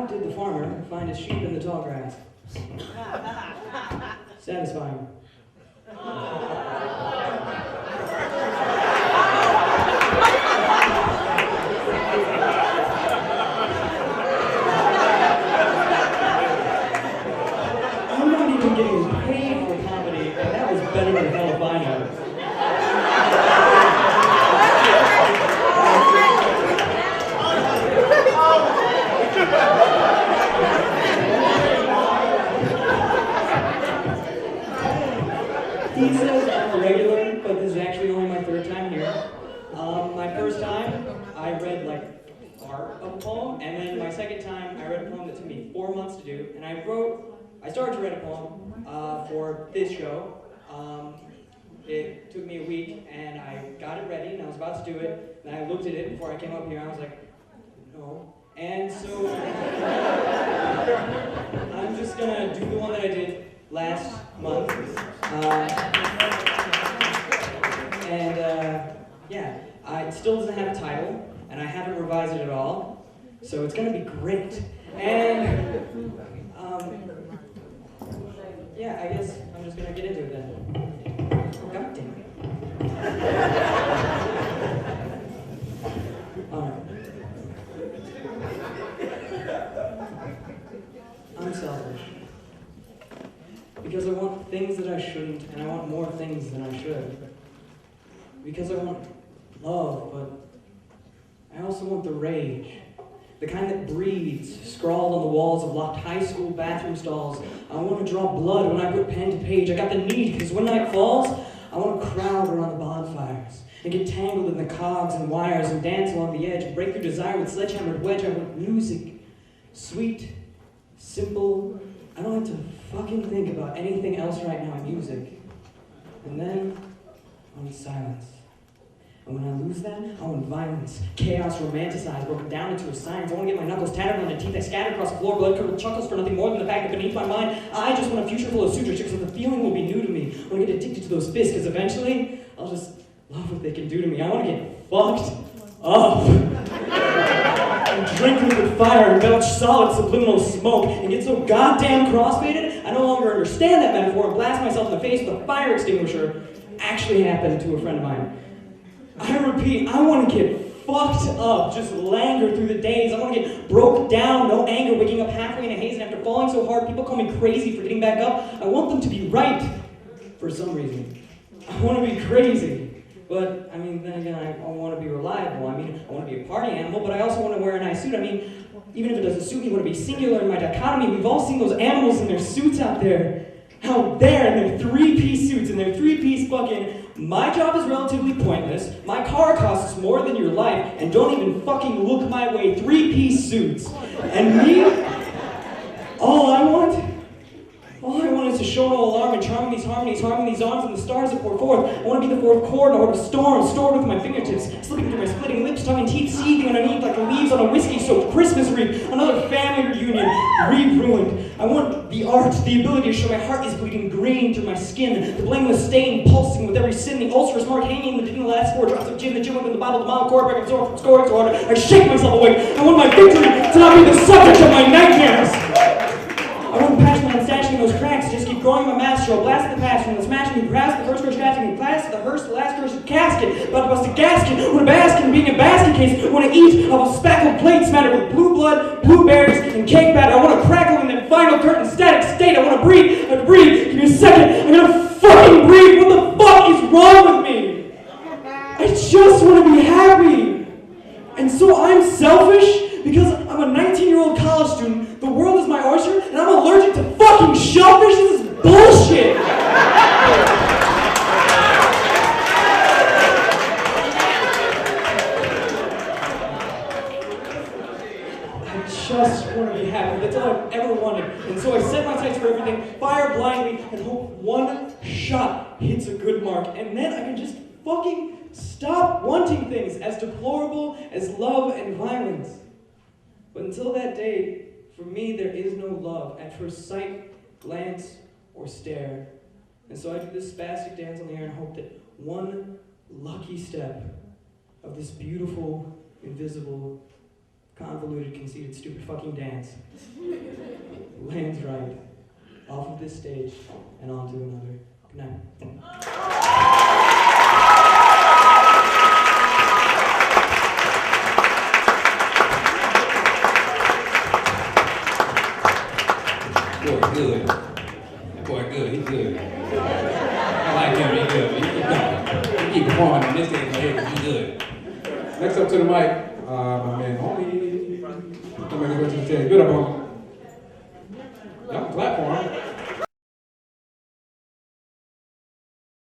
How did the farmer find his sheep in the tall grass? Satisfying. I'm not even getting paid for comedy, and that was better than hell if I know. He says I'm regular, but this is actually only my third time here. My first time, I read like part of a poem, and then my second time, I read a poem that took me 4 months to do, and I started to write a poem for this show. It took me a week, and I got it ready, and I was about to do it, and I looked at it before I came up here, and I was like, no. And so, I'm just gonna do the one that I did last month. Yeah, it still doesn't have a title, and I haven't revised it at all, so it's gonna be great. And, yeah, I guess I'm just gonna get into it then. God damn it. Alright. I'm selfish. Because I want things that I shouldn't, and I want more things than I should. Because I want love, but I also want the rage. The kind that breathes, scrawled on the walls of locked high school bathroom stalls. I want to draw blood when I put pen to page. I got the need, because when night falls, I want to crowd around the bonfires and get tangled in the cogs and wires and dance along the edge and break through desire with sledgehammered wedge. I want music, sweet, simple. I don't have to fucking think about anything else right now in music. And then, I want silence. And when I lose that, I want violence, chaos romanticized, broken down into a science. I want to get my knuckles tattered on the teeth I scattered across the floor, blood-curdled chuckles for nothing more than the fact that beneath my mind, I just want a future full of sutures because the feeling will be new to me. I want to get addicted to those fists because eventually, I'll just love what they can do to me. I want to get fucked up. And drink liquid fire and belch solid subliminal smoke and get so goddamn crossfaded, I no longer understand that metaphor and blast myself in the face with a fire extinguisher. Actually happened to a friend of mine. I repeat, I want to get fucked up, just languor through the days. I want to get broke down, no anger, waking up halfway in a haze, and after falling so hard, people call me crazy for getting back up. I want them to be right, for some reason. I want to be crazy, but, I mean, then again, I want to be reliable. I mean, I want to be a party animal, but I also want to wear a nice suit. I mean, even if it doesn't suit me, I want to be singular in my dichotomy. We've all seen those animals in their suits out there. Out there in their three-piece suits, in their three-piece fucking, my job is relatively pointless, my car costs more than your life, and don't even fucking look my way, three-piece suits. And me, all I want is to show no alarm and charming these harmonies, harming these arms and the stars that pour forth. I want to be the fourth chord in a horde of storms, stored with my fingertips, slipping through my splitting lips, tongue and teeth seething underneath like the leaves on a whiskey-soaked Christmas wreath, another family reunion, ruined. I want the art, the ability to show my heart is bleeding green through my skin, the blameless stain pulsing with every sin, the ulcerous mark hanging between the last 4 drops of gin, the gym within the bottle, the mild core break absorbed from scoring to order. I shake myself awake. I want my victory to not be the subject of my nightmares. I want to patch my stashing those cracks, just keep growing my mass show, blast the past, from the smashing the grass, the first crush casting, the class, the hearse, the last crush casket, about to bust a gasket, want to bask in being a basket case, want to eat off a speckled plate smattered with blue blood, blueberries, and cake batter. I want to crackle in that final curtain static state. I want to breathe, I have to breathe, give me a second, I'm gonna fucking breathe. What the fuck is wrong with me? I just want to be happy. And so I'm selfish because I'm a 19-year-old college student, the world is my oyster, and I'm allergic to fucking shellfish? This is bullshit! I just want to be happy. That's all I've ever wanted. And so I set my sights for everything, fire blindly, and hope one shot hits a good mark. And then I can just fucking stop wanting things as deplorable as love and violence. But until that day, for me, there is no love at first sight, glance, or stare. And so I do this spastic dance on the air and hope that one lucky step of this beautiful, invisible convoluted, conceited, stupid fucking dance lands right off of this stage and onto another. Good night. Boy, good. That boy good. He's good. I like him. He's good. He keep going. He keep performing on this thing right here. He's good. Next up to the mic, my man, homie. I'm going to go to the stage. Good up, homie. Y'all can clap for him.